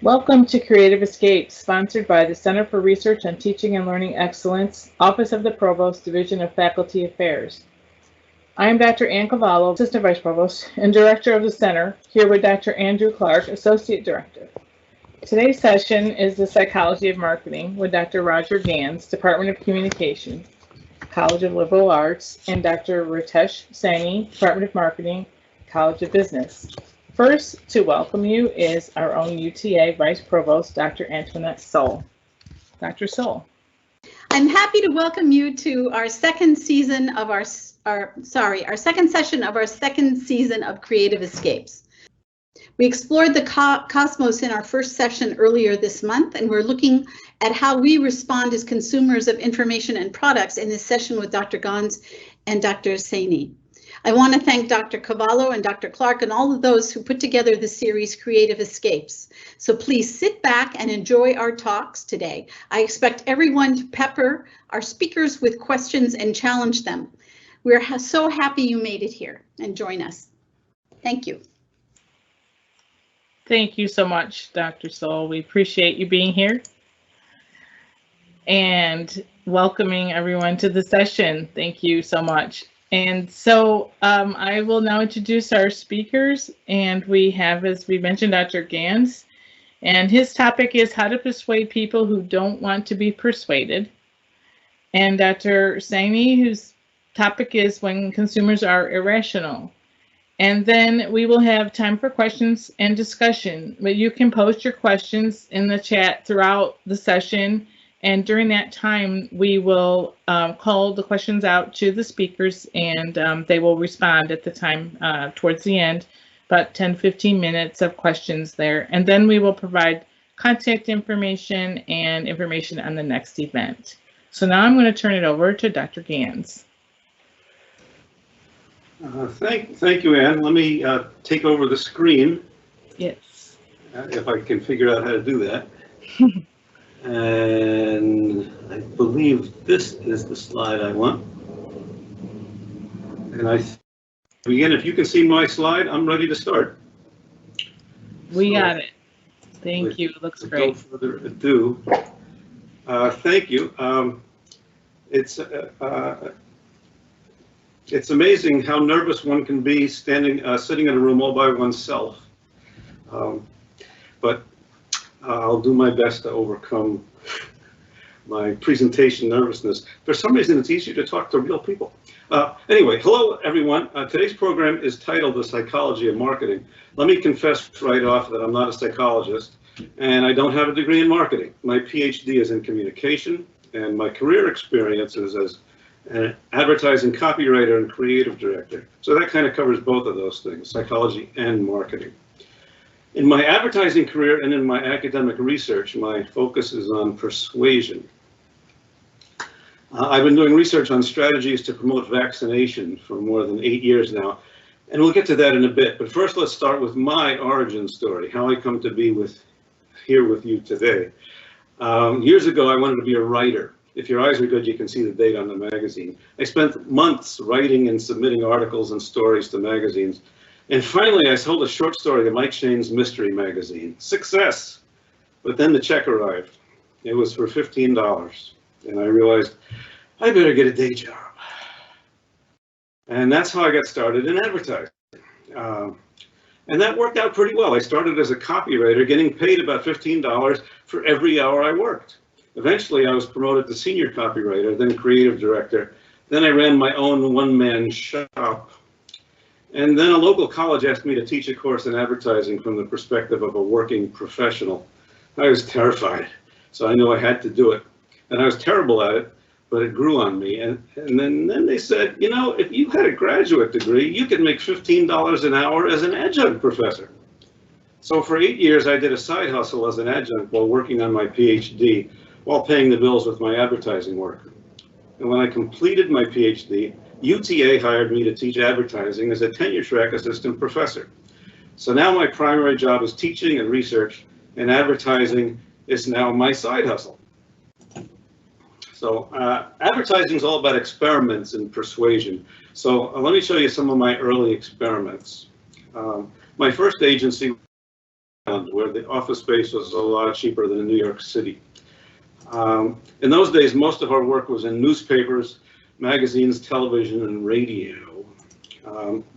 Welcome to Creative Escapes, sponsored by the Center for Research on Teaching and Learning Excellence, Office of the Provost, Division of Faculty Affairs. I am Dr. Ann Cavallo, Assistant Vice Provost and Director of the Center, here with Dr. Andrew Clark, Associate Director. Today's session is the Psychology of Marketing with Dr. Roger Gans, Department of Communication, College of Liberal Arts, and Dr. Ritesh Saini, Department of Marketing, College of Business. First, to welcome you is our own UTA Vice Provost, Dr. Antoinette Soul. Dr. Soul. I'm happy to welcome you to our second season of our second session of our second season of Creative Escapes. We explored the cosmos in our first session earlier this month, and we're looking at how we respond as consumers of information and products in this session with Dr. Gans and Dr. Saini. I want to thank Dr. Cavallo and Dr. Clark and all of those who put together the series Creative Escapes. So please sit back and enjoy our talks today. I expect everyone to pepper our speakers with questions and challenge them. We're so happy you made it here and join us. Thank you. Thank you so much, Dr. Soul. We appreciate you being here and welcoming everyone to the session. Thank you so much. And so I will now introduce our speakers, and we have, as we mentioned, Dr. Gans, and his topic is how to persuade people who don't want to be persuaded. And Dr. Saini, whose topic is when consumers are irrational. And then we will have time for questions and discussion, but you can post your questions in the chat throughout the session. And during that time, we will call the questions out to the speakers, and they will respond at the time towards the end, about 10-15 minutes of questions there. And then we will provide contact information and information on the next event. So now I'm going to turn it over to Dr. Gans. Thank you, Ann. Let me take over the screen. Yes. If I can figure out how to do that. And I believe this is the slide I want. And I begin, if you can see my slide, I'm ready to start. We got it. Thank you. It looks great. No further ado. Thank you. It's amazing how nervous one can be sitting in a room all by oneself. But I'll do my best to overcome my presentation nervousness. For some reason, it's easier to talk to real people. Anyway, hello, everyone. Today's program is titled The Psychology of Marketing. Let me confess right off that I'm not a psychologist, and I don't have a degree in marketing. My PhD is in communication, and my career experience is as an advertising copywriter and creative director. So that kind of covers both of those things, psychology and marketing. In my advertising career and in my academic research, my focus is on persuasion. I've been doing research on strategies to promote vaccination for more than 8 years now, and we'll get to that in a bit. But first, let's start with my origin story, how I come to be here with you today. Years ago, I wanted to be a writer. If your eyes are good, you can see the date on the magazine. I spent months writing and submitting articles and stories to magazines. And finally, I sold a short story to Mike Shane's mystery magazine. Success! But then the check arrived. It was for $15. And I realized, I better get a day job. And that's how I got started in advertising. And that worked out pretty well. I started as a copywriter, getting paid about $15 for every hour I worked. Eventually, I was promoted to senior copywriter, then creative director. Then I ran my own one-man shop. And then a local college asked me to teach a course in advertising from the perspective of a working professional. I was terrified, so I knew I had to do it. And I was terrible at it, but it grew on me. And then they said, you know, if you had a graduate degree, you could make $15 an hour as an adjunct professor. So for 8 years, I did a side hustle as an adjunct while working on my PhD, while paying the bills with my advertising work. And when I completed my PhD, UTA hired me to teach advertising as a tenure-track assistant professor. So now my primary job is teaching and research, and advertising is now my side hustle. So advertising is all about experiments and persuasion. So let me show you some of my early experiments. My first agency Island, where the office space was a lot cheaper than in New York City. In those days, most of our work was in newspapers, magazines, television, and radio.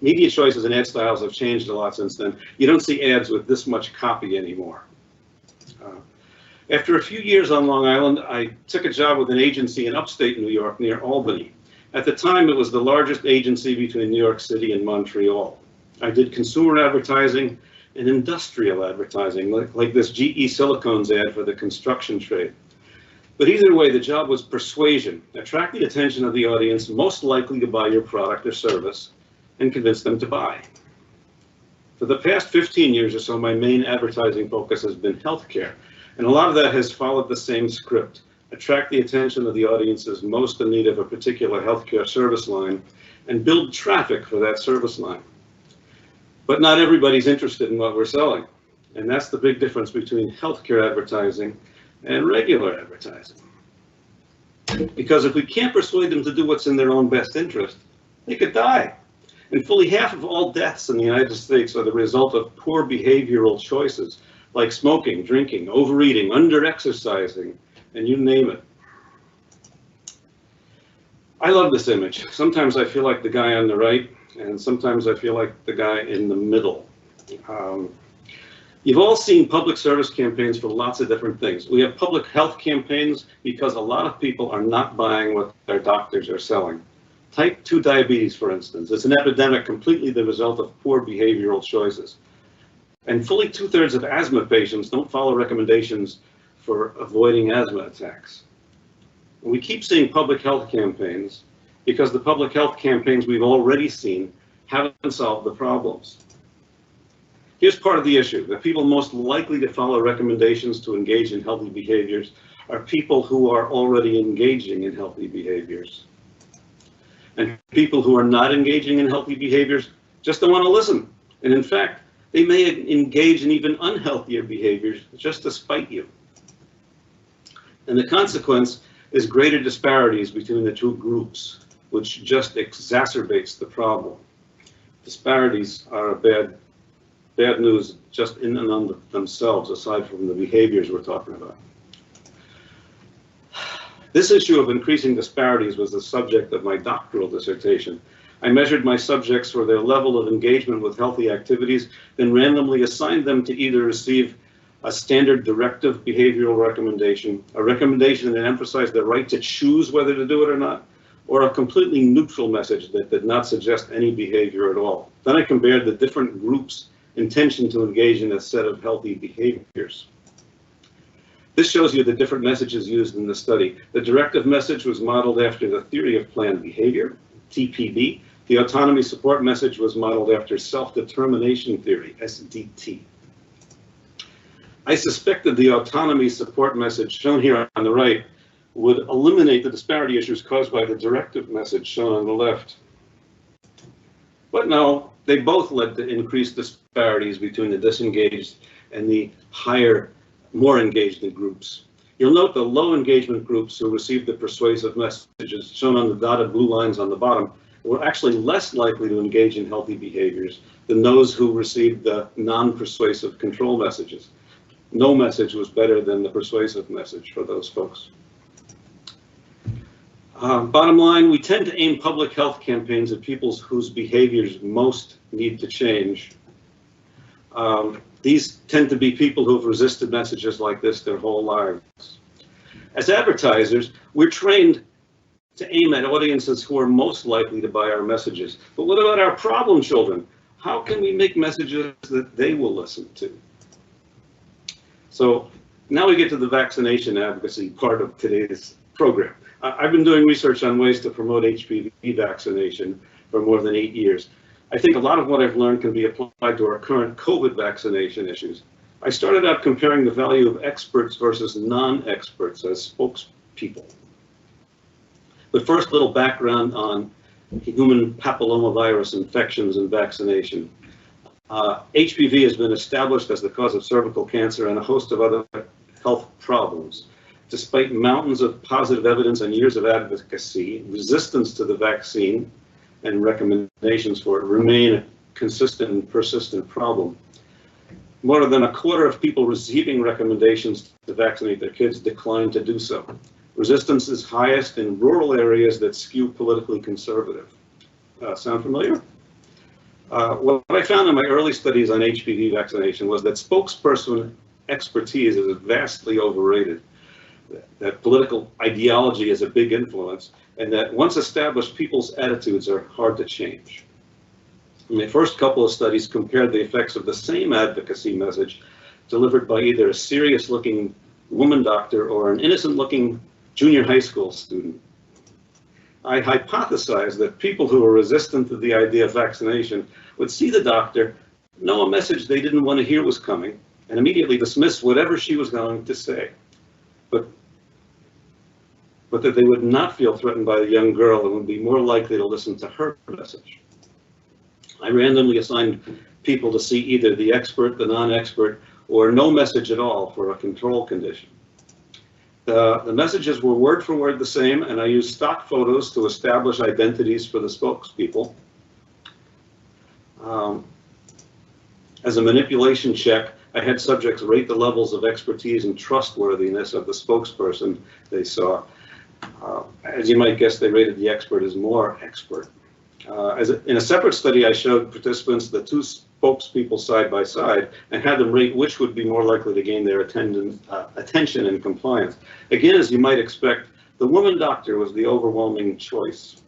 Media choices and ad styles have changed a lot since then. You don't see ads with this much copy anymore. After a few years on Long Island, I took a job with an agency in upstate New York near Albany. At the time, it was the largest agency between New York City and Montreal. I did consumer advertising and industrial advertising, like this GE Silicones ad for the construction trade. But either way, the job was persuasion, attract the attention of the audience most likely to buy your product or service, and convince them to buy. For the past 15 years or so, my main advertising focus has been healthcare, and a lot of that has followed the same script. Attract the attention of the audiences most in need of a particular healthcare service line, and build traffic for that service line. But not everybody's interested in what we're selling, and that's the big difference between healthcare advertising and regular advertising. Because if we can't persuade them to do what's in their own best interest, they could die. And fully half of all deaths in the United States are the result of poor behavioral choices, like smoking, drinking, overeating, under-exercising, and you name it. I love this image. Sometimes I feel like the guy on the right, and sometimes I feel like the guy in the middle. You've all seen public service campaigns for lots of different things. We have public health campaigns because a lot of people are not buying what their doctors are selling. Type 2 diabetes, for instance, is an epidemic completely the result of poor behavioral choices. And fully 2/3 of asthma patients don't follow recommendations for avoiding asthma attacks. And we keep seeing public health campaigns because the public health campaigns we've already seen haven't solved the problems. Here's part of the issue. The people most likely to follow recommendations to engage in healthy behaviors are people who are already engaging in healthy behaviors. And people who are not engaging in healthy behaviors just don't want to listen. And in fact, they may engage in even unhealthier behaviors just to spite you. And the consequence is greater disparities between the two groups, which just exacerbates the problem. Disparities are bad news just in and of themselves, aside from the behaviors we're talking about. This issue of increasing disparities was the subject of my doctoral dissertation. I measured my subjects for their level of engagement with healthy activities, then randomly assigned them to either receive a standard directive behavioral recommendation, a recommendation that emphasized the right to choose whether to do it or not, or a completely neutral message that did not suggest any behavior at all. Then I compared the different groups' intention to engage in a set of healthy behaviors. This shows you the different messages used in the study. The directive message was modeled after the theory of planned behavior, TPB. The autonomy support message was modeled after self-determination theory, SDT. I suspected the autonomy support message shown here on the right would eliminate the disparity issues caused by the directive message shown on the left. But no, they both led to increased disparities between the disengaged and the higher, more engaged groups. You'll note the low engagement groups who received the persuasive messages shown on the dotted blue lines on the bottom were actually less likely to engage in healthy behaviors than those who received the non-persuasive control messages. No message was better than the persuasive message for those folks. Bottom line, we tend to aim public health campaigns at people whose behaviors most need to change. These tend to be people who have resisted messages like this their whole lives. As advertisers, we're trained to aim at audiences who are most likely to buy our messages. But what about our problem children? How can we make messages that they will listen to? So now we get to the vaccination advocacy part of today's program. I've been doing research on ways to promote HPV vaccination for more than 8 years. I think a lot of what I've learned can be applied to our current COVID vaccination issues. I started out comparing the value of experts versus non-experts as spokespeople. But first, a little background on human papillomavirus infections and vaccination. HPV has been established as the cause of cervical cancer and a host of other health problems. Despite mountains of positive evidence and years of advocacy, resistance to the vaccine and recommendations for it remain a consistent and persistent problem. more than a quarter of people receiving recommendations to vaccinate their kids declined to do so. Resistance is highest in rural areas that skew politically conservative. Sound familiar? What I found in my early studies on HPV vaccination was that spokesperson expertise is vastly overrated, that political ideology is a big influence, and that once established, people's attitudes are hard to change. In my first couple of studies compared the effects of the same advocacy message delivered by either a serious-looking woman doctor or an innocent-looking junior high school student. I hypothesized that people who were resistant to the idea of vaccination would see the doctor, know a message they didn't want to hear was coming, and immediately dismiss whatever she was going to say. But that they would not feel threatened by the young girl and would be more likely to listen to her message. I randomly assigned people to see either the expert, the non-expert, or no message at all for a control condition. The messages were word for word the same, and I used stock photos to establish identities for the spokespeople. As a manipulation check, I had subjects rate the levels of expertise and trustworthiness of the spokesperson they saw. As you might guess, they rated the expert as more expert. In a separate study, I showed participants the two spokespeople side by side and had them rate which would be more likely to gain their attention and compliance. Again, as you might expect, the woman doctor was the overwhelming choice.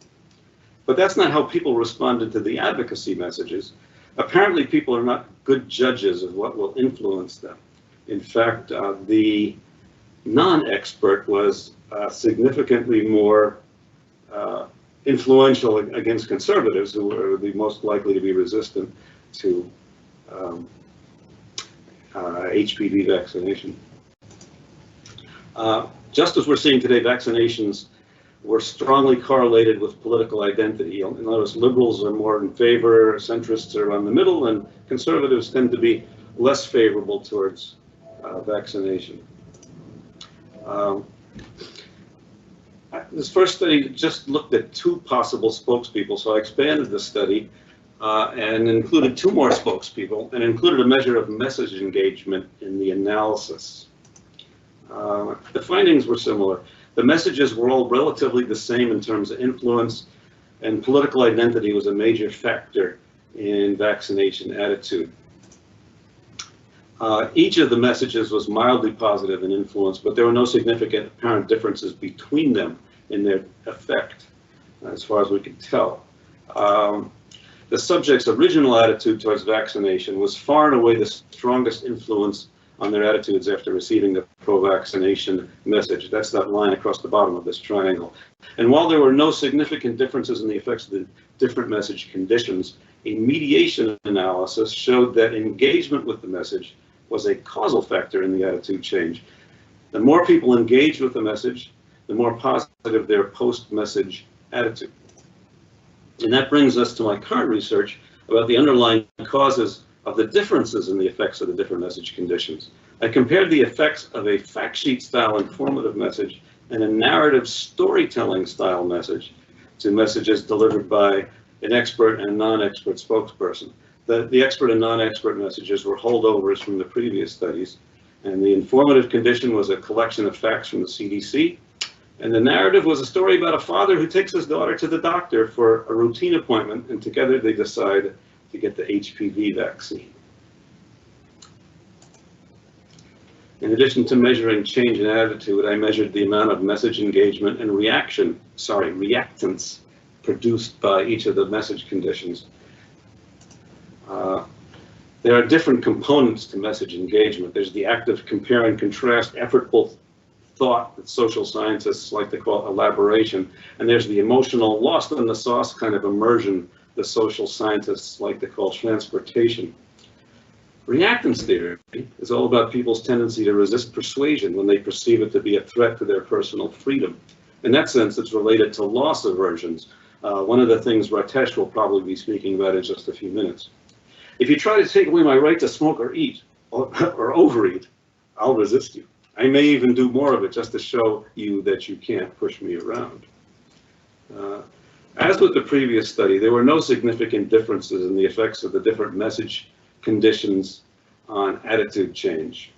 But that's not how people responded to the advocacy messages. Apparently, people are not good judges of what will influence them. In fact, the non-expert was significantly more influential against conservatives, who were the most likely to be resistant to HPV vaccination. Just as we're seeing today, vaccinations were strongly correlated with political identity. You'll notice liberals are more in favor, centrists are on the middle, and conservatives tend to be less favorable towards vaccination. This first study just looked at two possible spokespeople, so I expanded the study and included two more spokespeople and included a measure of message engagement in the analysis. The findings were similar. The messages were all relatively the same in terms of influence, and political identity was a major factor in vaccination attitude. Each of the messages was mildly positive in influence, but there were no significant apparent differences between them in their effect, as far as we could tell. The subject's original attitude towards vaccination was far and away the strongest influence on their attitudes after receiving the pro-vaccination message. That's that line across the bottom of this triangle. And while there were no significant differences in the effects of the different message conditions, a mediation analysis showed that engagement with the message was a causal factor in the attitude change. The more people engaged with the message, the more positive their post-message attitude. And that brings us to my current research about the underlying causes of the differences in the effects of the different message conditions. I compared the effects of a fact sheet style informative message and a narrative storytelling style message to messages delivered by an expert and non-expert spokesperson. The expert and non-expert messages were holdovers from the previous studies, and the informative condition was a collection of facts from the CDC, and the narrative was a story about a father who takes his daughter to the doctor for a routine appointment, and together they decide to get the HPV vaccine. In addition to measuring change in attitude, I measured the amount of message engagement and reactance produced by each of the message conditions. There are different components to message engagement. There's the active compare and contrast, effortful thought that social scientists like to call elaboration, and there's the emotional lost in the sauce kind of immersion the social scientists like to call transportation. Reactance theory is all about people's tendency to resist persuasion when they perceive it to be a threat to their personal freedom. In that sense, it's related to loss aversions, one of the things Ratesh will probably be speaking about in just a few minutes. If you try to take away my right to smoke or eat, or overeat, I'll resist you. I may even do more of it just to show you that you can't push me around. As with the previous study, there were no significant differences in the effects of the different message conditions on attitude change.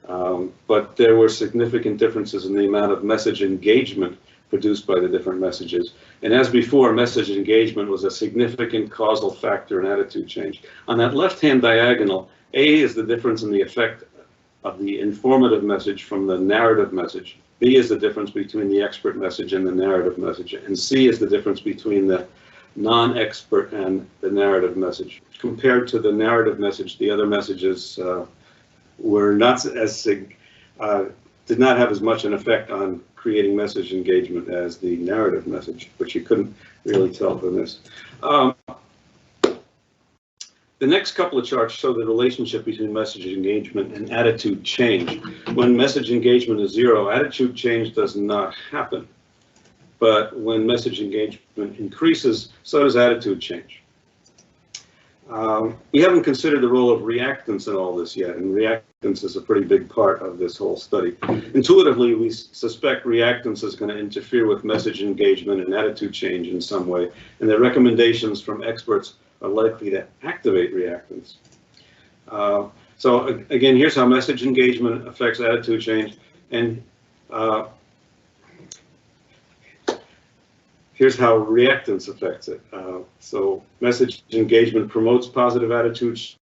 But there were significant differences in the amount of message engagement produced by the different messages. And as before, message engagement was a significant causal factor in attitude change. On that left-hand diagonal, A is the difference in the effect of the informative message from the narrative message. B is the difference between the expert message and the narrative message. And C is the difference between the non-expert and the narrative message. Compared to the narrative message, the other messages were not as did not have as much an effect on creating message engagement as the narrative message, which you couldn't really tell from this. The next couple of charts show the relationship between message engagement and attitude change. When message engagement is 0, attitude change does not happen. But when message engagement increases, so does attitude change. We haven't considered the role of reactance in all this yet, and reactance is a pretty big part of this whole study. Intuitively, we suspect reactance is going to interfere with message engagement and attitude change in some way, and the recommendations from experts are likely to activate reactance. So again, here's how message engagement affects attitude change, and here's how reactance affects it. So message engagement promotes positive attitudes,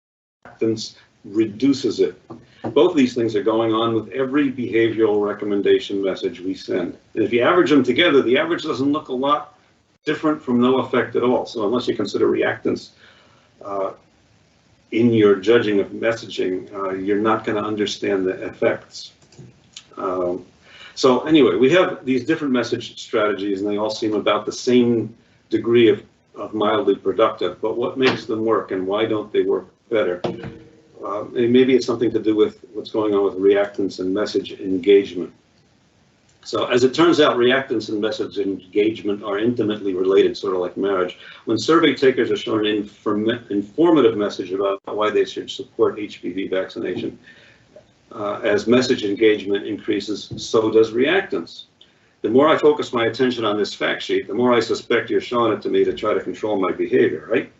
reactance reduces it. Both these things are going on with every behavioral recommendation message we send. And if you average them together, the average doesn't look a lot different from no effect at all. So unless you consider reactance in your judging of messaging, you're not going to understand the effects. So anyway, we have these different message strategies, and they all seem about the same degree of mildly productive. But what makes them work, and why don't they work better? And maybe it's something to do with what's going on with reactance and message engagement. So as it turns out, reactance and message engagement are intimately related, sort of like marriage. When survey takers are shown an informative message about why they should support HPV vaccination, as message engagement increases, so does reactance. The more I focus my attention on this fact sheet, the more I suspect you're showing it to me to try to control my behavior, right?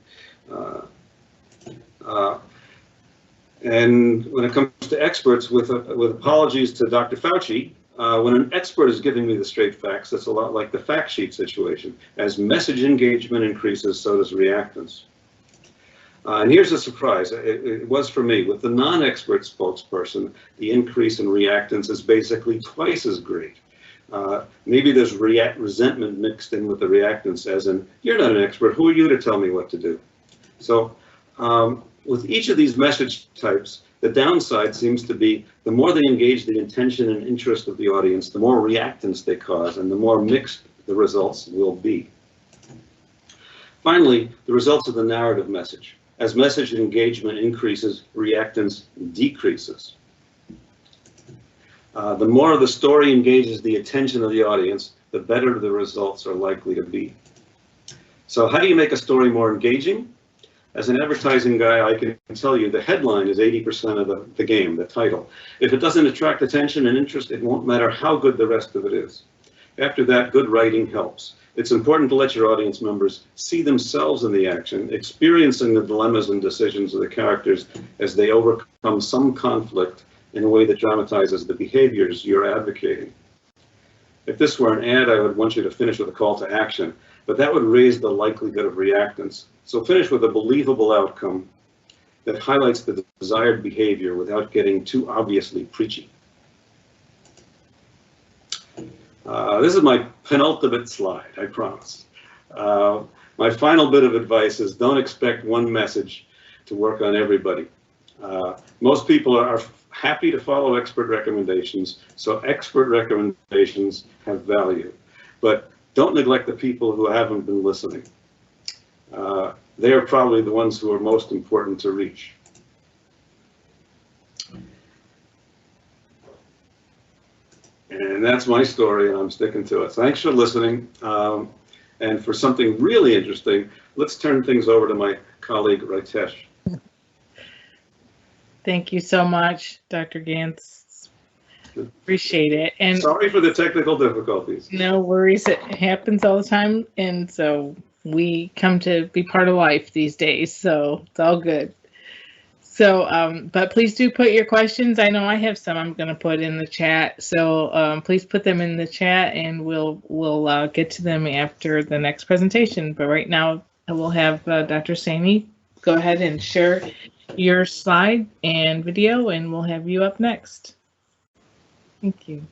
And when it comes to experts, with apologies to Dr. Fauci, when an expert is giving me the straight facts, that's a lot like the fact sheet situation. As message engagement increases, so does reactance. And here's a surprise. It was for me. With the non-expert spokesperson, the increase in reactance is basically twice as great. Maybe there's resentment mixed in with the reactance, as in, you're not an expert, who are you to tell me what to do? So with each of these message types, the downside seems to be the more they engage the intention and interest of the audience, the more reactance they cause, and the more mixed the results will be. Finally, the results of the narrative message. As message engagement increases, reactance decreases. The more the story engages the attention of the audience, the better the results are likely to be. So how do you make a story more engaging? As an advertising guy, I can tell you the headline is 80% of the game, the title. If it doesn't attract attention and interest, it won't matter how good the rest of it is. After that, good writing helps. It's important to let your audience members see themselves in the action, experiencing the dilemmas and decisions of the characters as they overcome some conflict in a way that dramatizes the behaviors you're advocating. If this were an ad, I would want you to finish with a call to action, but that would raise the likelihood of reactance. So finish with a believable outcome that highlights the desired behavior without getting too obviously preachy. This is my penultimate slide, I promise. My final bit of advice is don't expect one message to work on everybody. Most people are happy to follow expert recommendations, so expert recommendations have value. But don't neglect the people who haven't been listening. They are probably the ones who are most important to reach. And that's my story, and I'm sticking to it. Thanks for listening. And for something really interesting, let's turn things over to my colleague, Ritesh. Thank you so much, Dr. Gantz. Appreciate it. And sorry for the technical difficulties. No worries. It happens all the time. And so we come to be part of life these days. So it's all good. So, but please do put your questions. I know I have some I'm going to put in the chat. So please put them in the chat, and we'll get to them after the next presentation. But right now, we'll have Dr. Saini go ahead and share your slide and video, and we'll have you up next. Thank you.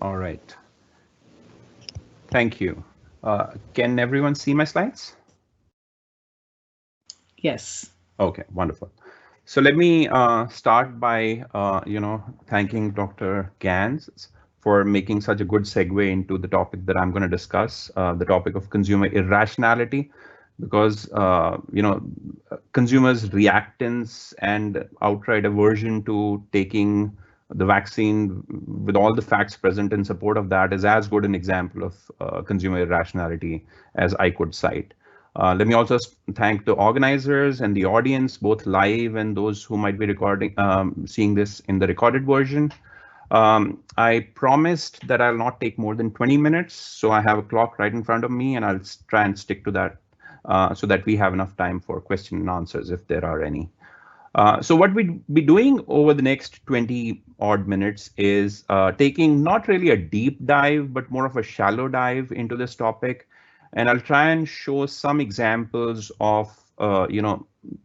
All right. Thank you. Can everyone see my slides? Yes. Okay, wonderful. So let me start by, thanking Dr. Gans for making such a good segue into the topic that I'm going to discuss, the topic of consumer irrationality, because, consumers' reactance and outright aversion to taking the vaccine with all the facts present in support of that is as good an example of consumer irrationality as I could cite. Let me also thank the organizers and the audience, both live and those who might be seeing this in the recorded version. I promised that I'll not take more than 20 minutes, so I have a clock right in front of me, and I'll try and stick to that so that we have enough time for question and answers if there are any. So what we'd be doing over the next 20 odd minutes is taking not really a deep dive, but more of a shallow dive into this topic. And I'll try and show some examples of,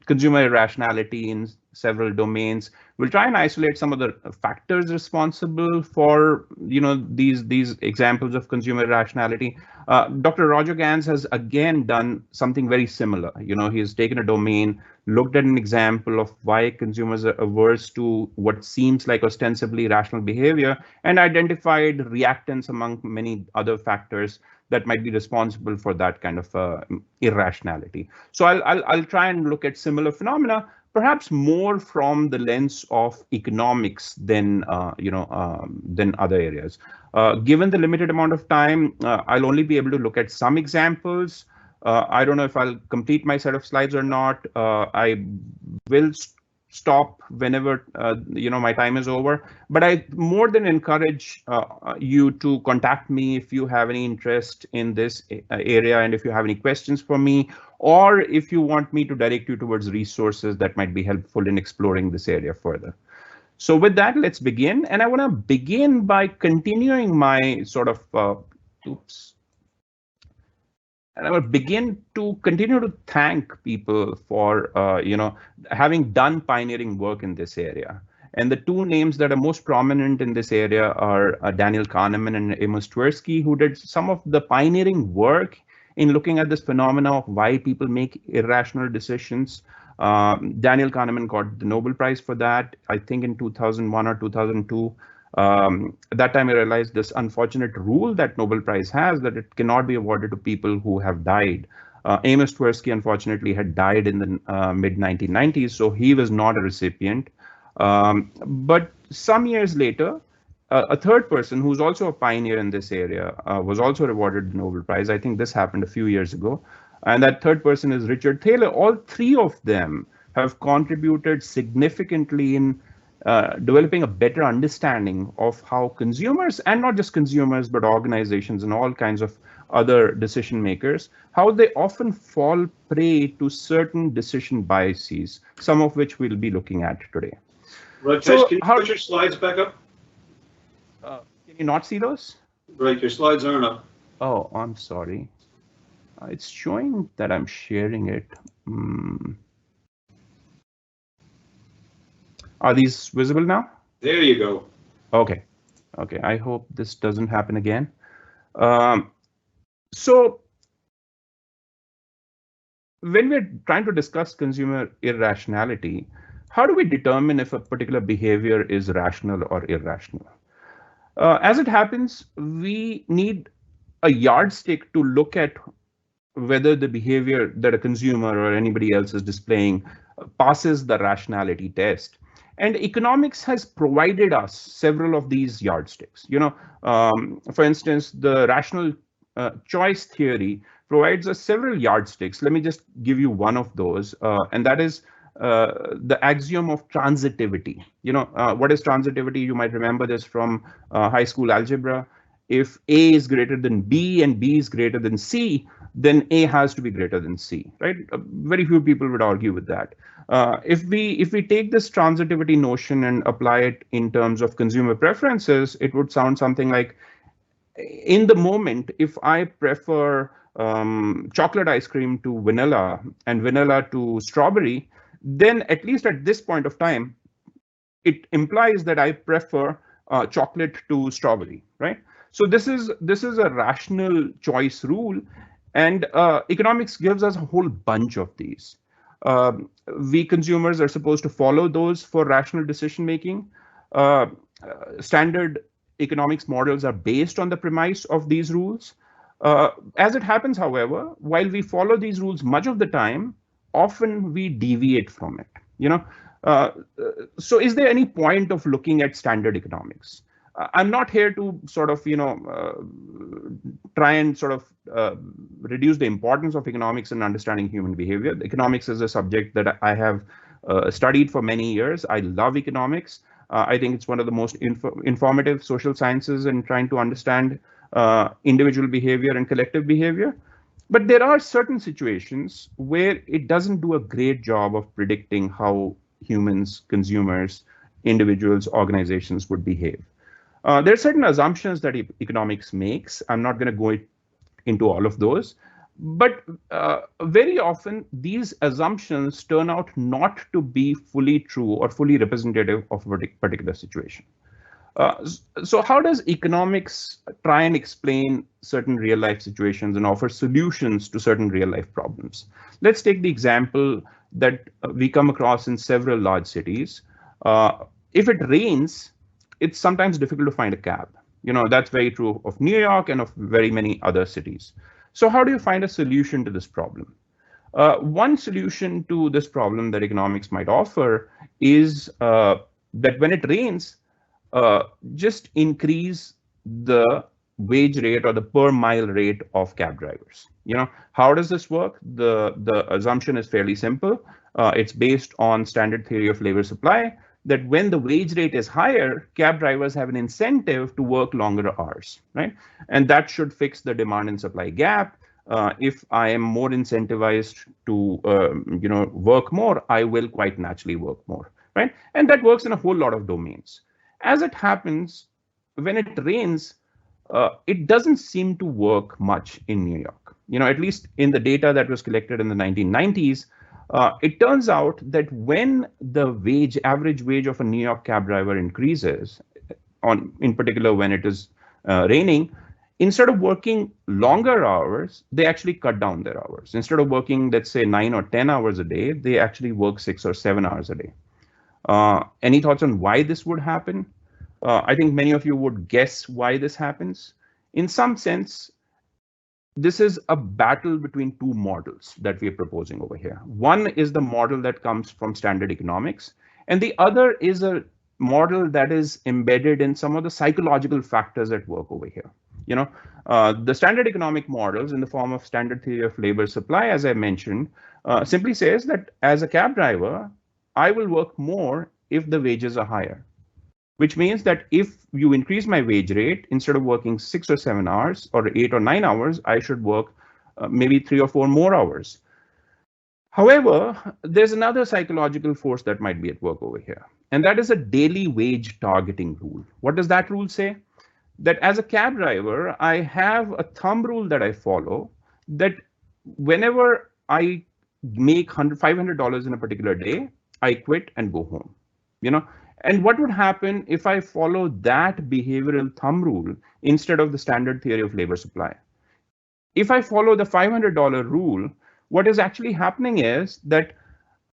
consumer irrationality in several domains. We'll try and isolate some of the factors responsible for, these examples of consumer irrationality. Dr. Roger Gans has again done something very similar. He has taken a domain, looked at an example of why consumers are averse to what seems like ostensibly rational behavior, and identified reactants among many other factors that might be responsible for that kind of irrationality. So I'll try and look at similar phenomena, perhaps more from the lens of economics than other areas. Given the limited amount of time, I'll only be able to look at some examples. I don't know if I'll complete my set of slides or not. I will stop whenever my time is over, but I more than encourage you to contact me if you have any interest in this area, and if you have any questions for me, or if you want me to direct you towards resources that might be helpful in exploring this area further. So with that, let's begin. And I want to begin by continuing my sort of, And I will begin to continue to thank people for, having done pioneering work in this area. And the two names that are most prominent in this area are Daniel Kahneman and Amos Tversky, who did some of the pioneering work in looking at this phenomena of why people make irrational decisions. Daniel Kahneman got the Nobel Prize for that, I think in 2001 or 2002. At that time, I realized this unfortunate rule that Nobel Prize has, that it cannot be awarded to people who have died. Amos Tversky, unfortunately, had died in the mid-1990s, so he was not a recipient. But some years later, a third person who's also a pioneer in this area was also awarded the Nobel Prize. I think this happened a few years ago. And that third person is Richard Thaler. All three of them have contributed significantly in developing a better understanding of how consumers, and not just consumers, but organizations and all kinds of other decision makers, how they often fall prey to certain decision biases, some of which we'll be looking at today. Rajesh, so can you put your slides back up? Can you not see those? Right, your slides aren't up. Oh, I'm sorry. It's showing that I'm sharing it. Are these visible now? There you go. Okay. Okay. I hope this doesn't happen again. So when we're trying to discuss consumer irrationality, how do we determine if a particular behavior is rational or irrational? As it happens, we need a yardstick to look at whether the behavior that a consumer or anybody else is displaying passes the rationality test. And economics has provided us several of these yardsticks. For instance, the rational choice theory provides us several yardsticks. Let me just give you one of those, and that is the axiom of transitivity. What is transitivity? You might remember this from high school algebra. If A is greater than B and B is greater than C, then A has to be greater than C, right? Very few people would argue with that. If we take this transitivity notion and apply it in terms of consumer preferences, it would sound something like, in the moment, if I prefer chocolate ice cream to vanilla and vanilla to strawberry, then at least at this point of time, it implies that I prefer chocolate to strawberry, right? So this is a rational choice rule, and economics gives us a whole bunch of these. We consumers are supposed to follow those for rational decision making. Standard economics models are based on the premise of these rules. As it happens, however, while we follow these rules much of the time, often we deviate from it. So is there any point of looking at standard economics? I'm not here to sort of, try and sort of reduce the importance of economics in understanding human behavior. Economics is a subject that I have studied for many years. I love economics. I think it's one of the most informative social sciences in trying to understand individual behavior and collective behavior. But there are certain situations where it doesn't do a great job of predicting how humans, consumers, individuals, organizations would behave. There are certain assumptions that economics makes. I'm not going to go into all of those, but very often these assumptions turn out not to be fully true or fully representative of a particular situation. So how does economics try and explain certain real life situations and offer solutions to certain real life problems? Let's take the example that we come across in several large cities. If it rains, it's sometimes difficult to find a cab. That's very true of New York and of very many other cities. So how do you find a solution to this problem? One solution to this problem that economics might offer is that when it rains, just increase the wage rate or the per mile rate of cab drivers. How does this work? The assumption is fairly simple. It's based on standard theory of labor supply, that when the wage rate is higher, cab drivers have an incentive to work longer hours, right? And that should fix the demand and supply gap. If I am more incentivized to work more, I will quite naturally work more, right? And that works in a whole lot of domains. As it happens, when it rains, it doesn't seem to work much in New York. At least in the data that was collected in the 1990s, it turns out that when the average wage of a New York cab driver increases, in particular when it is raining, instead of working longer hours, they actually cut down their hours. Instead of working, let's say 9 or 10 hours a day, they actually work 6 or 7 hours a day. Any thoughts on why this would happen? I think many of you would guess why this happens. In some sense, this is a battle between two models that we are proposing over here. One is the model that comes from standard economics, and the other is a model that is embedded in some of the psychological factors at work over here. The standard economic models in the form of standard theory of labor supply, as I mentioned, simply says that as a cab driver, I will work more if the wages are higher, which means that if you increase my wage rate, instead of working 6 or 7 hours or 8 or 9 hours, I should work maybe 3 or 4 more hours. However, there's another psychological force that might be at work over here, and that is a daily wage targeting rule. What does that rule say? That as a cab driver, I have a thumb rule that I follow, that whenever I make $500 in a particular day, I quit and go home. And what would happen if I follow that behavioral thumb rule instead of the standard theory of labor supply? If I follow the $500 rule, what is actually happening is that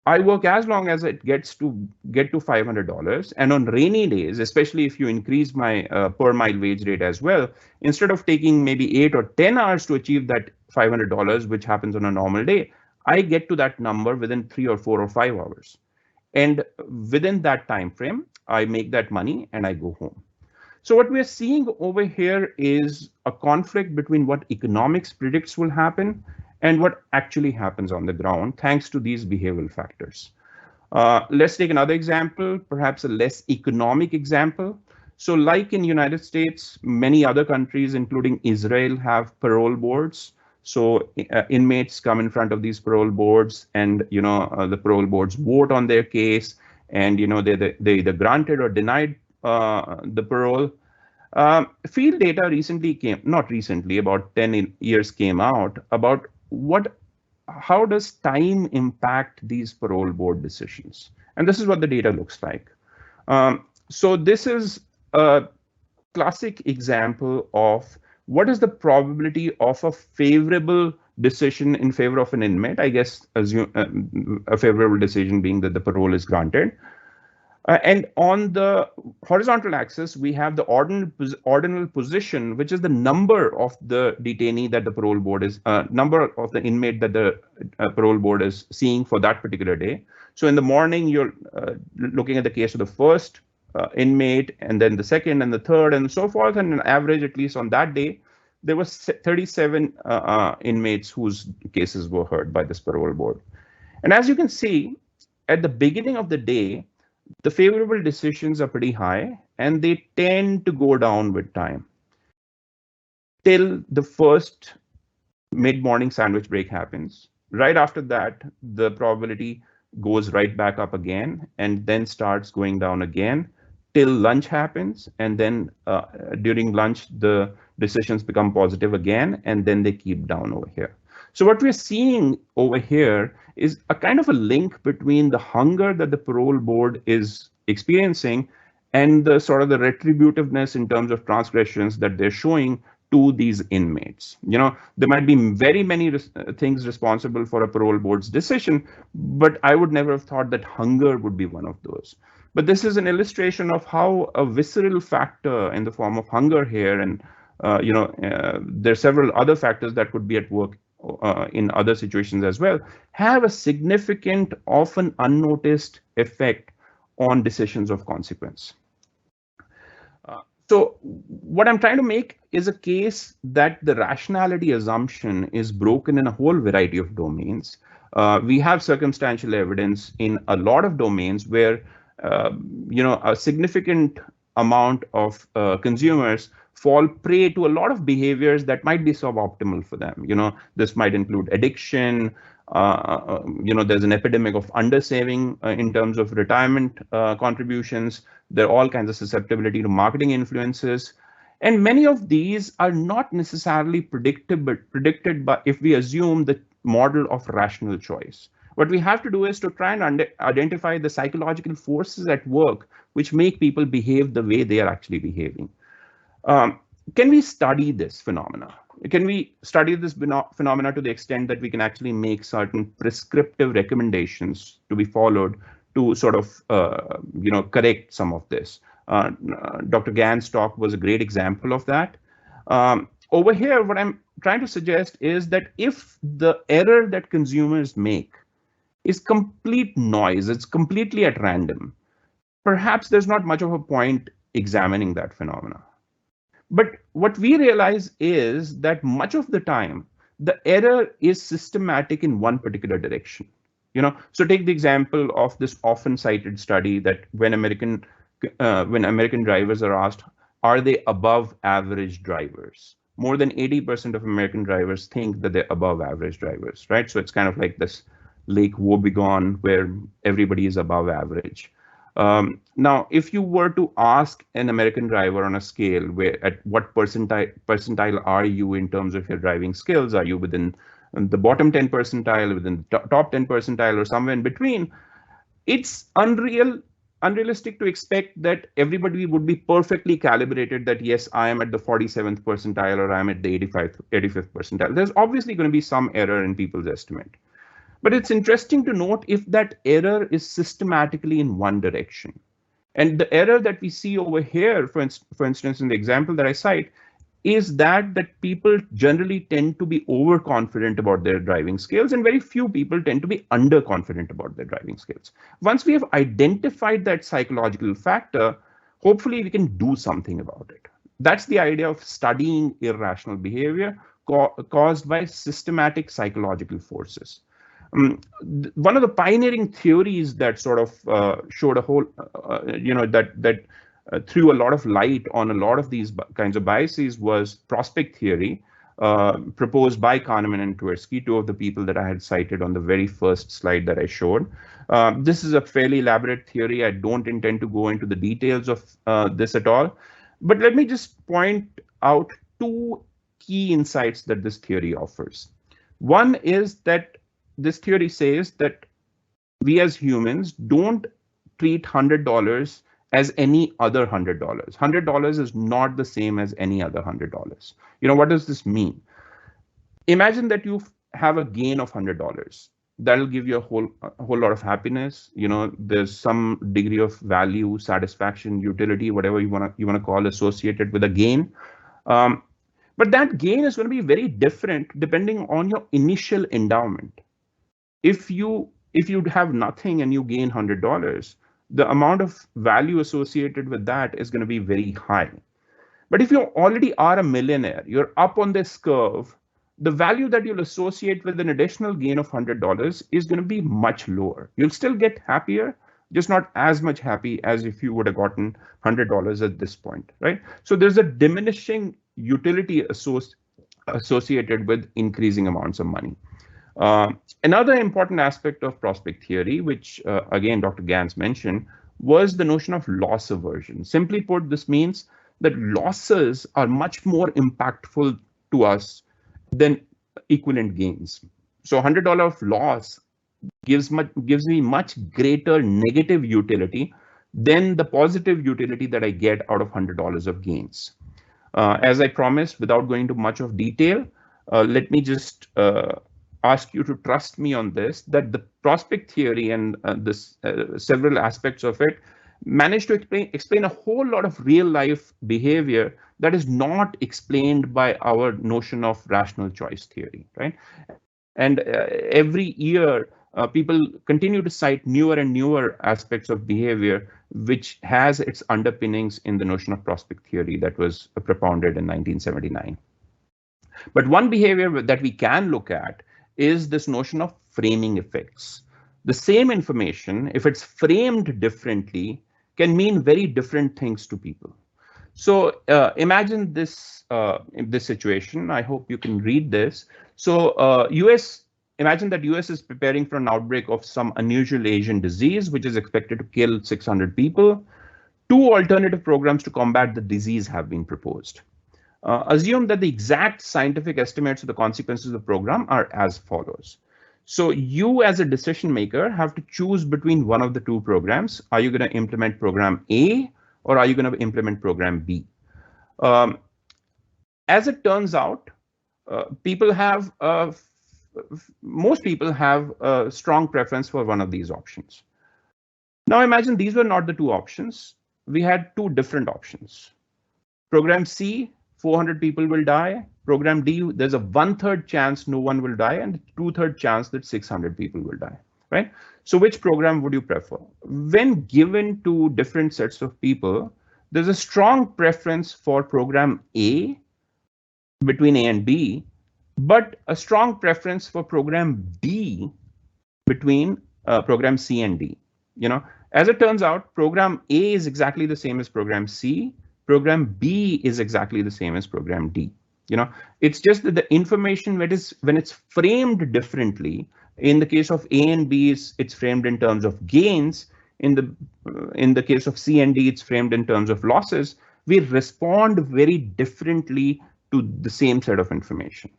I work as long as it get to $500, and on rainy days, especially if you increase my per mile wage rate as well, instead of taking maybe 8 or 10 hours to achieve that $500, which happens on a normal day, I get to that number within 3 or 4 or 5 hours. And within that time frame, I make that money and I go home. So what we're seeing over here is a conflict between what economics predicts will happen and what actually happens on the ground, thanks to these behavioral factors. Let's take another example, perhaps a less economic example. So like in the United States, many other countries, including Israel, have parole boards. So inmates come in front of these parole boards, and the parole boards vote on their case, and they either granted or denied the parole. Field data recently not recently, about 10 years came out about how does time impact these parole board decisions, and this is what the data looks like. So this is a classic example of what is the probability of a favorable decision in favor of an inmate. I guess assume a favorable decision being that the parole is granted. And on the horizontal axis, we have the ordinal position, which is the number of the detainee that the parole board is, number of the inmate that the parole board is seeing for that particular day. So in the morning, you're looking at the case of the first inmate, and then the second and the third, and so forth. And on average, at least on that day, there was 37 inmates whose cases were heard by this parole board. And as you can see, at the beginning of the day, the favorable decisions are pretty high, and they tend to go down with time till the first mid-morning sandwich break happens. Right after that, the probability goes right back up again, and then starts going down again till lunch happens. And then during lunch, the decisions become positive again, and then they keep down over here. So what we're seeing over here is a kind of a link between the hunger that the parole board is experiencing and the sort of the retributiveness in terms of transgressions that they're showing to these inmates. There might be very many things responsible for a parole board's decision, but I would never have thought that hunger would be one of those. But this is an illustration of how a visceral factor in the form of hunger here, and there are several other factors that could be at work in other situations as well, have a significant, often unnoticed effect on decisions of consequence. So what I'm trying to make is a case that the rationality assumption is broken in a whole variety of domains. We have circumstantial evidence in a lot of domains where a significant amount of consumers fall prey to a lot of behaviors that might be suboptimal for them. This might include addiction. There's an epidemic of undersaving in terms of retirement contributions. There are all kinds of susceptibility to marketing influences. And many of these are not necessarily predicted by if we assume the model of rational choice. What we have to do is to try and identify the psychological forces at work which make people behave the way they are actually behaving. Can we study this phenomena? Can we study this phenomena to the extent that we can actually make certain prescriptive recommendations to be followed to sort of, correct some of this? Dr. Gann's talk was a great example of that. Over here, what I'm trying to suggest is that if the error that consumers make is complete noise, it's completely at random, perhaps there's not much of a point examining that phenomena. But what we realize is that much of the time, the error is systematic in one particular direction. So take the example of this often cited study that when American drivers are asked, are they above average drivers? More than 80% of American drivers think that they're above average drivers, right? So it's kind of like this Lake Wobegon where everybody is above average. Now, if you were to ask an American driver on a scale where at what percentile are you in terms of your driving skills? Are you within the bottom 10 percentile, within the top 10 percentile, or somewhere in between? It's unrealistic to expect that everybody would be perfectly calibrated that, yes, I am at the 47th percentile or I'm at the 85th percentile. There's obviously going to be some error in people's estimate. But it's interesting to note if that error is systematically in one direction. And the error that we see over here, for instance, in the example that I cite, is that people generally tend to be overconfident about their driving skills, and very few people tend to be underconfident about their driving skills. Once we have identified that psychological factor, hopefully we can do something about it. That's the idea of studying irrational behavior caused by systematic psychological forces. One of the pioneering theories that sort of showed a whole, that threw a lot of light on a lot of these kinds of biases was prospect theory. proposed by Kahneman and Tversky, two of the people that I had cited on the very first slide that I showed. This is a fairly elaborate theory. I don't intend to go into the details of this at all, but let me just point out two key insights that this theory offers. One is that this theory says that we as humans don't treat $100 as any other $100. $100 is not the same as any other $100. What does this mean? Imagine that you have a gain of $100. That'll give you a whole lot of happiness. There's some degree of value, satisfaction, utility, whatever you wanna call associated with a gain. But that gain is going to be very different depending on your initial endowment. If you have nothing and you gain $100, the amount of value associated with that is going to be very high. But if you already are a millionaire, you're up on this curve, the value that you'll associate with an additional gain of $100 is going to be much lower. You'll still get happier, just not as much happy as if you would have gotten $100 at this point, right? So there's a diminishing utility associated with increasing amounts of money. Another important aspect of prospect theory, which again Dr. Gans mentioned, was the notion of loss aversion. Simply put, this means that losses are much more impactful to us than equivalent gains. So $100 of loss gives me much greater negative utility than the positive utility that I get out of $100 of gains. As I promised, without going into much of detail, let me just ask you to trust me on this, that the prospect theory and several aspects of it managed to explain a whole lot of real life behavior that is not explained by our notion of rational choice theory, right? And every year, people continue to cite newer and newer aspects of behavior, which has its underpinnings in the notion of prospect theory that was propounded in 1979. But one behavior that we can look at is this notion of framing effects. The same information, if it's framed differently, can mean very different things to people. So imagine this situation. I hope you can read this. So imagine that US is preparing for an outbreak of some unusual Asian disease, which is expected to kill 600 people. Two alternative programs to combat the disease have been proposed. Assume that the exact scientific estimates of the consequences of the program are as follows. So you as a decision maker have to choose between one of the two programs. Are you going to implement program A or are you going to implement program B? As it turns out, most people have a strong preference for one of these options. Now imagine these were not the two options. We had two different options. Program C, 400 people will die. Program D, there's a 1/3 chance no one will die and 2/3 chance that 600 people will die, right? So which program would you prefer? When given to different sets of people, there's a strong preference for program A between A and B, but a strong preference for program D between program C and D. As it turns out, program A is exactly the same as program C. Program B is exactly the same as program D. It's just that the information when it's framed differently. In the case of A and B, it's framed in terms of gains. In the case of C and D, it's framed in terms of losses. We respond very differently to the same set of information.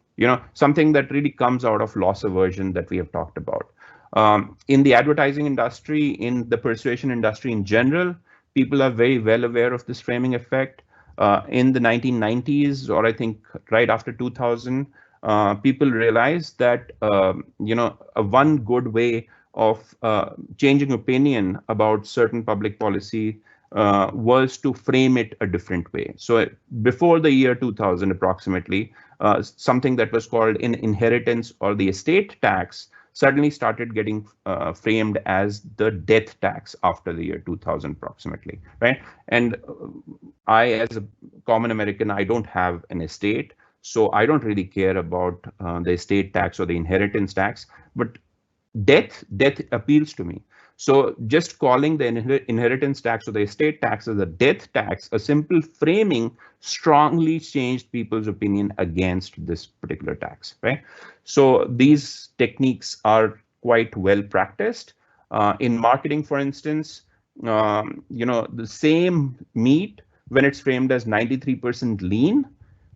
Something that really comes out of loss aversion that we have talked about. In the advertising industry, in the persuasion industry in general, people are very well aware of this framing effect. In the 1990s, or I think right after 2000, people realized that one good way of changing opinion about certain public policy was to frame it a different way. So before the year 2000, approximately, something that was called an inheritance or the estate tax suddenly started getting framed as the death tax after the year 2000 approximately, right? And I, as a common American, I don't have an estate, so I don't really care about the estate tax or the inheritance tax, but death appeals to me. So just calling the inheritance tax or the estate tax as a death tax, a simple framing strongly changed people's opinion against this particular tax, right? So these techniques are quite well practiced. In marketing, for instance, the same meat, when it's framed as 93% lean,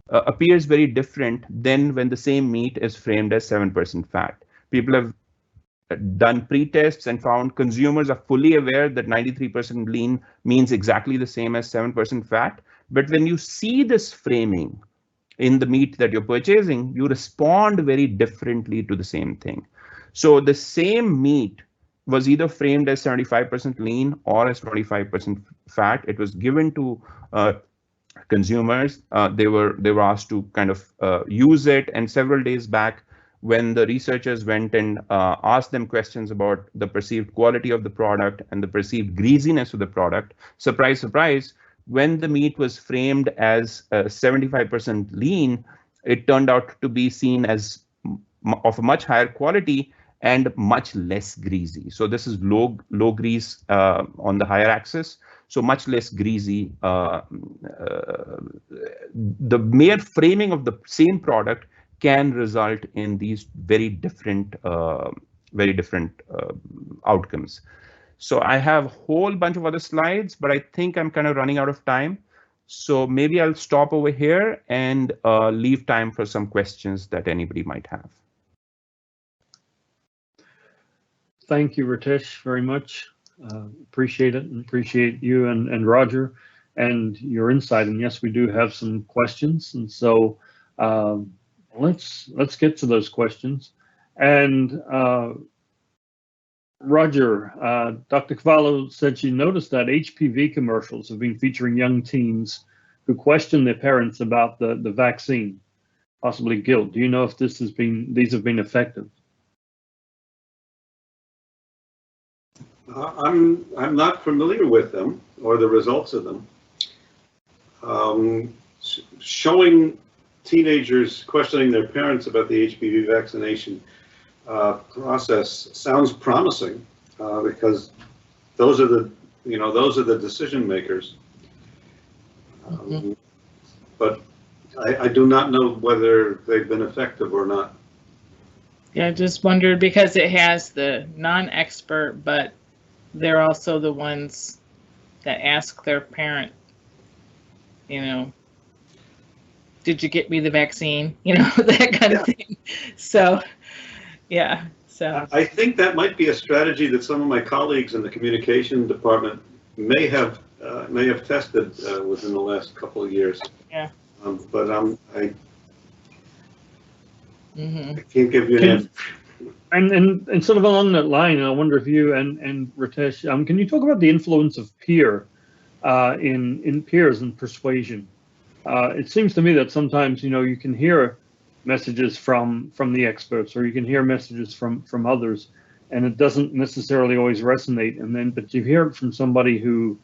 appears very different than when the same meat is framed as 7% fat. People have done pre-tests and found consumers are fully aware that 93% lean means exactly the same as 7% fat. But when you see this framing in the meat that you're purchasing, you respond very differently to the same thing. So the same meat was either framed as 75% lean or as 25% fat. It was given to consumers. They were asked to kind of use it. And several days back, when the researchers went and asked them questions about the perceived quality of the product and the perceived greasiness of the product, surprise, surprise, when the meat was framed as 75% lean, it turned out to be seen as of a much higher quality and much less greasy. So this is low grease on the higher axis, so much less greasy. The mere framing of the same product can result in these very different outcomes. So I have a whole bunch of other slides, but I think I'm kind of running out of time. So maybe I'll stop over here and leave time for some questions that anybody might have. Thank you, Ritesh, very much. Appreciate it, and appreciate you and Roger and your insight. And yes, we do have some questions, and so let's get to those questions. And Roger, Dr. Cavallo said she noticed that HPV commercials have been featuring young teens who question their parents about the vaccine, possibly guilt. Do you know if these have been effective? I'm not familiar with them or the results of them. Showing teenagers questioning their parents about the HPV vaccination process sounds promising because those are the decision makers. But I do not know whether they've been effective or not. Yeah, I just wondered because it has the non-expert, but they're also the ones that ask their parent, did you get me the vaccine? That kind of thing. So, yeah. So I think that might be a strategy that some of my colleagues in the communication department may have tested within the last couple of years. Yeah. But I can't give you an answer. And sort of along that line, I wonder if you and Ritesh, can you talk about the influence of peers and persuasion? It seems to me that sometimes you can hear messages from the experts, or you can hear messages from others, and it doesn't necessarily always resonate. But you hear it from somebody who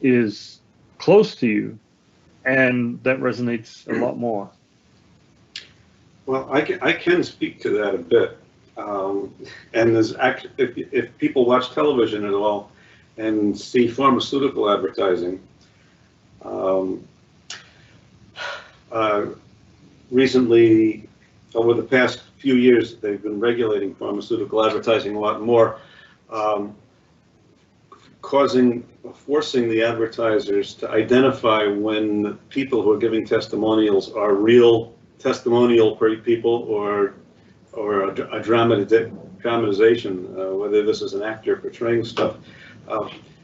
is close to you, and that resonates a lot more. Well, I can speak to that a bit. And there's actually, if people watch television at all and see pharmaceutical advertising, recently, over the past few years, they've been regulating pharmaceutical advertising a lot more, forcing the advertisers to identify when people who are giving testimonials are real testimonial people or a dramatization, whether this is an actor portraying stuff.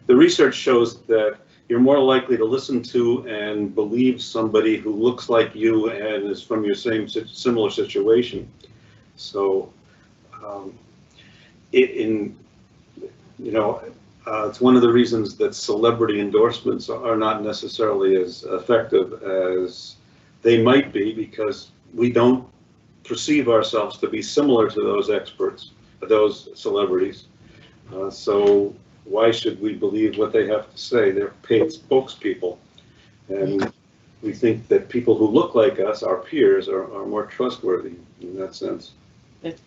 The research shows that you're more likely to listen to and believe somebody who looks like you and is from your similar situation. So, it's one of the reasons that celebrity endorsements are not necessarily as effective as they might be, because we don't perceive ourselves to be similar to those experts, those celebrities. So why should we believe what they have to say? They're paid spokespeople. And we think that people who look like us, our peers, are more trustworthy in that sense.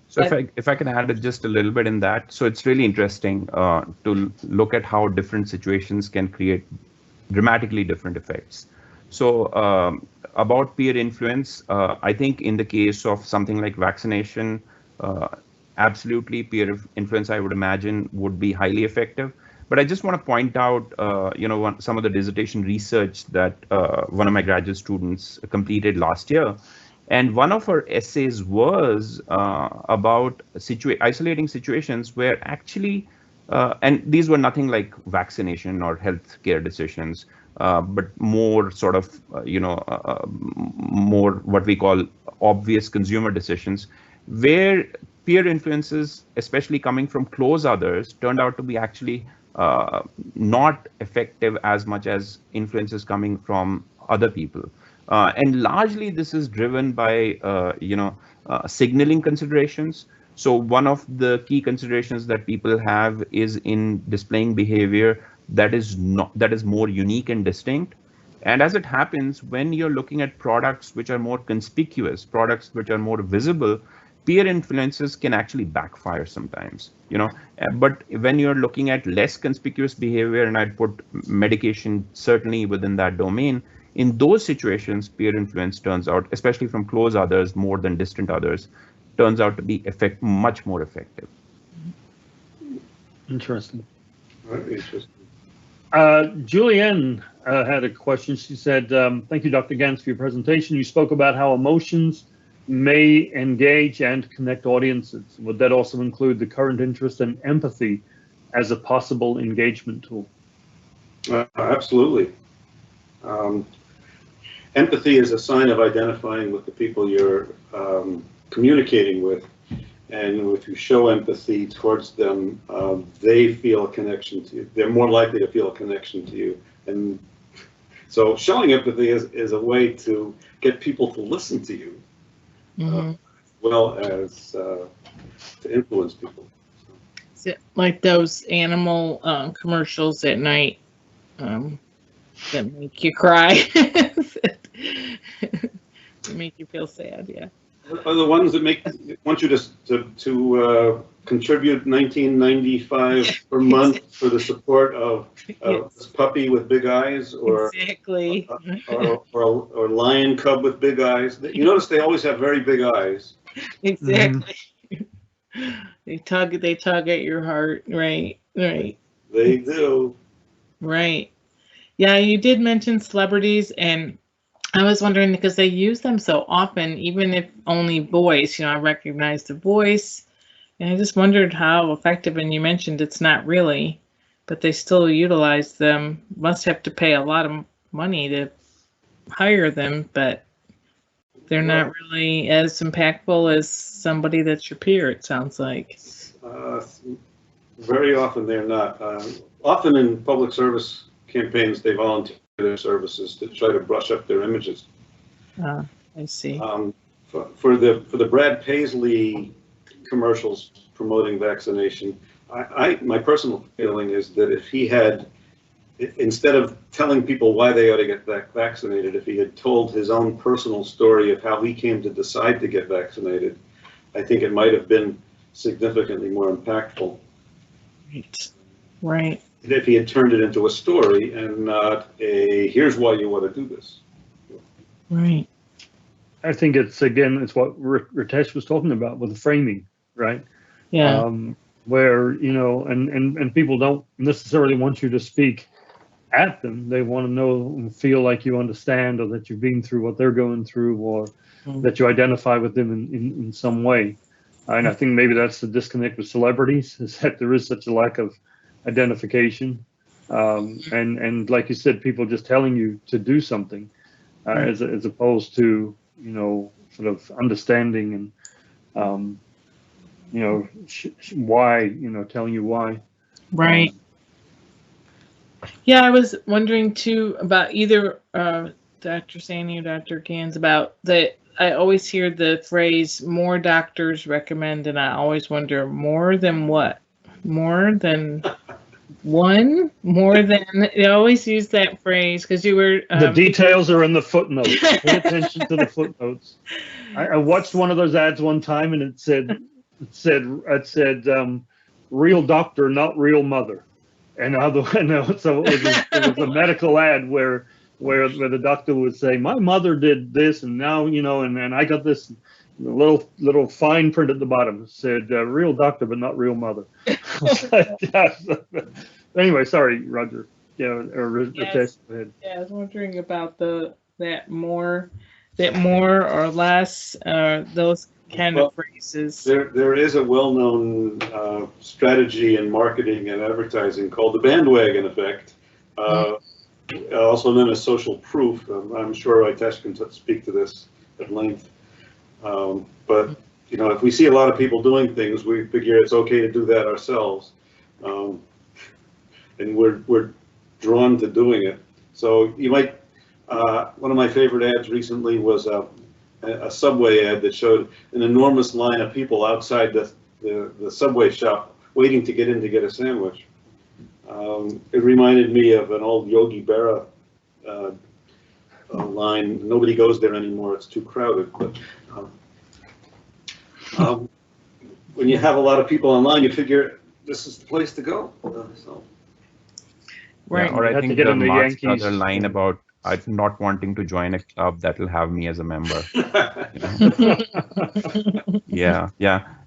So if I can add just a little bit in that, so it's really interesting to look at how different situations can create dramatically different effects. So about peer influence, I think in the case of something like vaccination, absolutely peer influence, I would imagine, would be highly effective. But I just want to point out, some of the dissertation research that one of my graduate students completed last year. And one of her essays was about isolating situations where actually, and these were nothing like vaccination or healthcare decisions, but more sort of, more what we call obvious consumer decisions, where peer influences, especially coming from close others, turned out to be actually not effective as much as influences coming from other people. And largely this is driven by, signaling considerations. So one of the key considerations that people have is in displaying behavior that is more unique and distinct. And as it happens, when you're looking at products which are more conspicuous, products which are more visible, peer influences can actually backfire sometimes, but when you're looking at less conspicuous behavior, and I'd put medication certainly within that domain, in those situations, peer influence turns out, especially from close others more than distant others, turns out to be much more effective. Interesting. Very interesting. Julianne had a question. She said, thank you, Dr. Gans, for your presentation. You spoke about how emotions may engage and connect audiences. Would that also include the current interest and empathy as a possible engagement tool? Absolutely. Empathy is a sign of identifying with the people you're communicating with. And if you show empathy towards them, they feel a connection to you. They're more likely to feel a connection to you. And so showing empathy is a way to get people to listen to you, as well as to influence people. Is it like those animal commercials at night that make you cry? They make you feel sad, yeah. Are the ones that want you to contribute $19.95 per month for the support of this puppy with big eyes, or exactly, or lion cub with big eyes? You notice they always have very big eyes. Exactly. They tug at your heart, right? They do. Right. Yeah, you did mention celebrities, and I was wondering because they use them so often, even if only voice, I recognize the voice, and I just wondered how effective, and you mentioned it's not really, but they still utilize them. Must have to pay a lot of money to hire them, but they're not really as impactful as somebody that's your peer, it sounds like. Very often they're not. Often in public service campaigns, they volunteer their services to try to brush up their images. I see. For the Brad Paisley commercials promoting vaccination, my personal feeling is that if he had, instead of telling people why they ought to get vaccinated, if he had told his own personal story of how he came to decide to get vaccinated, I think it might have been significantly more impactful. Right. If he had turned it into a story and not a, here's why you want to do this. Right. I think it's what Ritesh was talking about with the framing, right? Yeah. Where, and people don't necessarily want you to speak at them. They want to know and feel like you understand, or that you've been through what they're going through, or that you identify with them in some way. And I think maybe that's the disconnect with celebrities, is that there is such a lack of identification, and like you said, people just telling you to do something, as opposed to sort of understanding and why, telling you why. Right. Yeah, I was wondering too about either Dr. Sani or Dr. Gans about that. I always hear the phrase "more doctors recommend," and I always wonder, more than what? More than one more than, you always use that phrase because you were. The details are in the footnotes. Pay attention to the footnotes. I watched one of those ads one time, and it said, real doctor, not real mother. And so it was a medical ad where the doctor would say, my mother did this, and now, and I got this little fine print at the bottom. It said, real doctor, but not real mother. Anyway, sorry, Roger. Yes, I was wondering about that more or less, those kind of phrases. There is a well-known strategy in marketing and advertising called the Bandwagon Effect, also known as social proof. I'm sure Ritesh can speak to this at length. But if we see a lot of people doing things, we figure it's okay to do that ourselves, and we're drawn to doing it. So you might. One of my favorite ads recently was a Subway ad that showed an enormous line of people outside the Subway shop waiting to get in to get a sandwich. It reminded me of an old Yogi Berra line. Nobody goes there anymore; it's too crowded. But when you have a lot of people online, you figure this is the place to go. Right. Yeah, or I think the Marx Brother line about not wanting to join a club that will have me as a member. Yeah.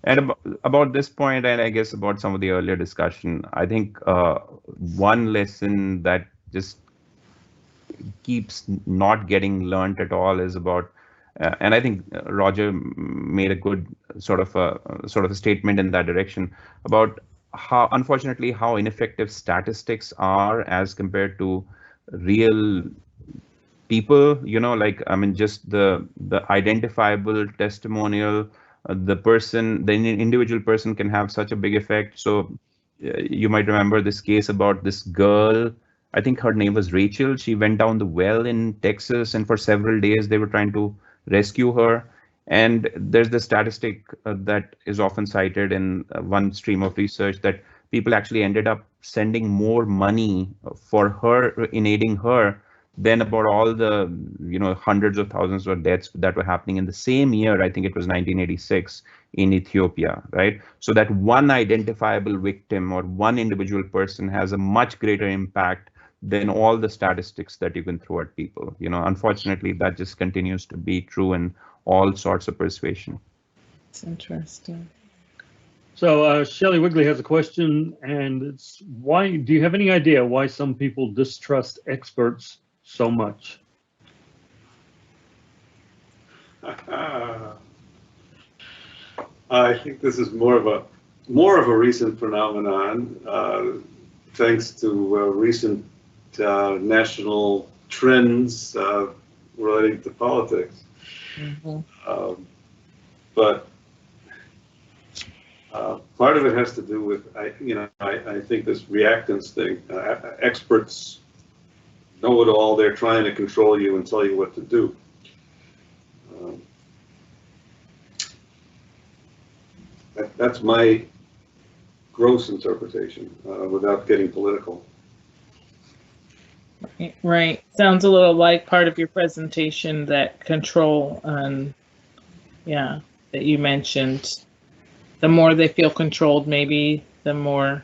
And about this point, and I guess about some of the earlier discussion, I think one lesson that just keeps not getting learned at all is about, and I think Roger made a good sort of a statement in that direction about how, unfortunately, how ineffective statistics are as compared to real people, just the identifiable testimonial, the individual person can have such a big effect. So you might remember this case about this girl, I think her name was Rachel. She went down the well in Texas, and for several days they were trying to rescue her. And there's the statistic that is often cited in one stream of research that people actually ended up sending more money for her, in aiding her, than about all the hundreds of thousands of deaths that were happening in the same year. I think it was 1986 in Ethiopia, right? So that one identifiable victim or one individual person has a much greater impact than all the statistics that you can throw at people. Unfortunately, that just continues to be true in all sorts of persuasion. It's interesting. So Shelley Wigley has a question, and it's, why do you have any idea why some people distrust experts so much? I think this is more of a recent phenomenon, thanks to recent national trends relating to politics. But part of it has to do with I think this reactance thing. Experts know it all. They're trying to control you and tell you what to do. That's my gross interpretation, without getting political. Right. Sounds a little like part of your presentation, that control, that you mentioned. The more they feel controlled, maybe the more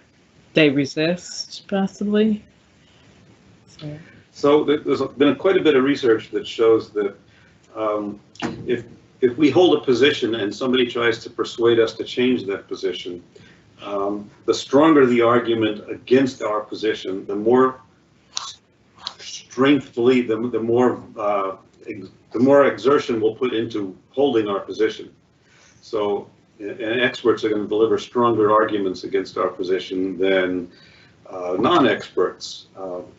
they resist, possibly. So there's been quite a bit of research that shows that if we hold a position and somebody tries to persuade us to change that position, the stronger the argument against our position, the more strengthfully, the more exertion we'll put into holding our position. So, and experts are going to deliver stronger arguments against our position than non-experts,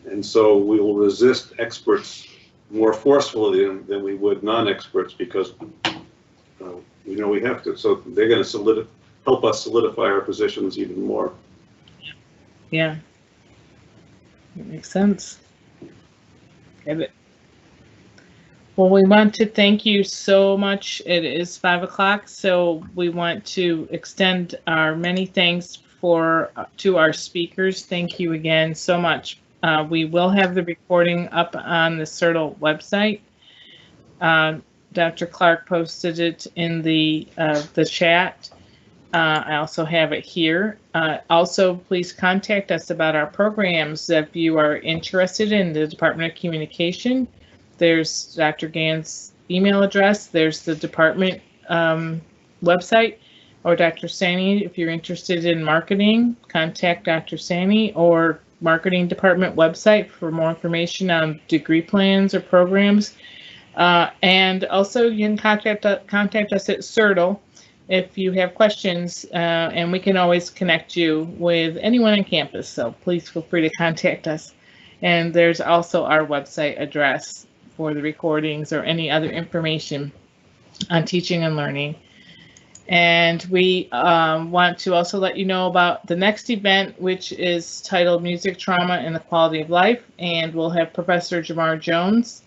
and so we will resist experts more forcefully than we would non-experts, because we have to. So they're going to help us solidify our positions even more. Yeah, that makes sense. Get it. Well, we want to thank you so much. It is 5 o'clock, so we want to extend our many thanks to our speakers. Thank you again so much. We will have the recording up on the CERTL website. Dr. Clark posted it in the chat. I also have it here. Also, please contact us about our programs if you are interested in the Department of Communication. There's Dr. Gann's email address. There's the department website, or Dr. Sani, if you're interested in marketing, contact Dr. Sani or marketing department website for more information on degree plans or programs. And also you can contact us at CERTL if you have questions, and we can always connect you with anyone on campus. So please feel free to contact us. And there's also our website address for the recordings or any other information on teaching and learning. And we want to also let you know about the next event, which is titled Music, Trauma, and the Quality of Life. And we'll have Professor Jamar Jones,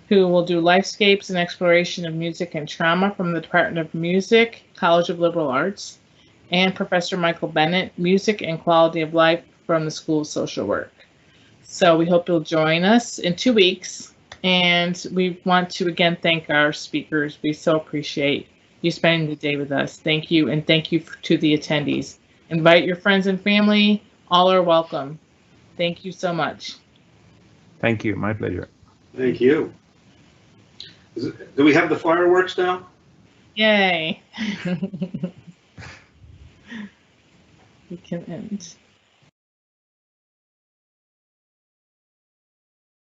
who will do Lifescapes and Exploration of Music and Trauma from the Department of Music, College of Liberal Arts, and Professor Michael Bennett, Music and Quality of Life from the School of Social Work. So we hope you'll join us in 2 weeks. And we want to again thank our speakers. We so appreciate you spending the day with us. Thank you, and thank you to the attendees. Invite your friends and family. All are welcome. Thank you so much. Thank you. My pleasure. Thank you. Do we have the fireworks now? Yay. We can end.